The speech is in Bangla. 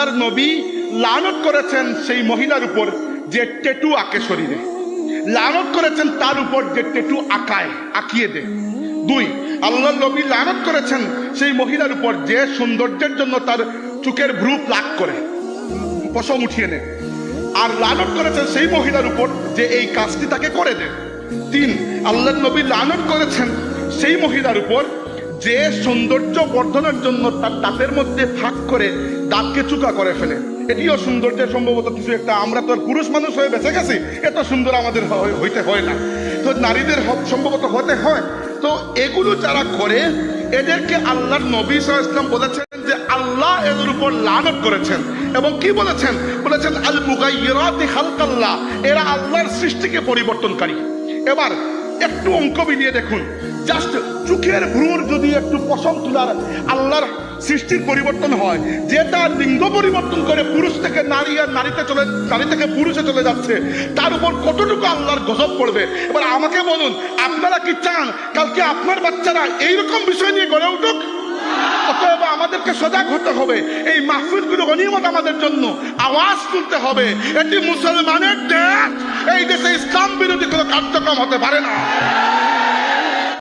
আল্লাহর নবী লানত করেছেন সেই মহিলার উপর যে ট্যাটু আঁকে শরীরে, লানত করেছেন তার উপর যে ট্যাটু আঁকিয়ে দেয়। 2, আল্লাহর নবী লানত করেছেন সেই মহিলার উপর যে সৌন্দর্যের জন্য তার চোখের ভ্রু প্লাক করে, পশম উঠিয়ে নেয়। আর লানত করেছেন সেই মহিলার উপর যে এই কাজটি তাকে করে দেয়। 3, আল্লাহর নবী লানত করেছেন সেই মহিলার উপর যে সৌন্দর্য বর্ধনের জন্য তার দাঁতের মধ্যে ফাঁক করে দাঁতকে চুকা করে ফেলে। এটিও সৌন্দর্যের সম্ভবত কিছু একটা। আমরা তো পুরুষ মানুষ হয়ে বেঁচে গেছি, এত সুন্দর আমাদের হইতে হয় না, তো নারীদের সম্ভবত হতে হয়। তো এগুলো যারা করে এদেরকে আল্লাহর নবী সাল্লাল্লাহু আলাইহি ওয়াসাল্লাম বলেছেন যে আল্লাহ এদের উপর লানত করেছেন। এবং কি বলেছেন? বলেছেন আল মুগায়্যিরাতি খালকাল্লাহ, এরা আল্লাহর সৃষ্টিকে পরিবর্তনকারী। এবার একটু অঙ্ক মিলিয়ে দেখুন, জাস্ট চোখের ভ্রুর যদি একটু পশম তুলার আল্লাহর সৃষ্টির পরিবর্তন হয়, যে তার লিঙ্গ পরিবর্তন করে পুরুষ থেকে নারী আর নারী থেকে পুরুষে চলে যাচ্ছে, তার উপর কতটুকু আল্লাহর গজব পড়বে। এবার আমাকে বলুন, আপনারা কি চান কালকে আপনার বাচ্চারা এইরকম বিষয় নিয়ে গড়ে উঠুক? অতএব আমাদেরকে সজাগ হতে হবে। এই মাহফিলগুলো গনিমত আমাদের জন্য, আওয়াজ তুলতে হবে। এটি মুসলমানের দেশ, এই দেশে ইসলাম বিরোধী কোনো কার্যক্রম হতে পারে না।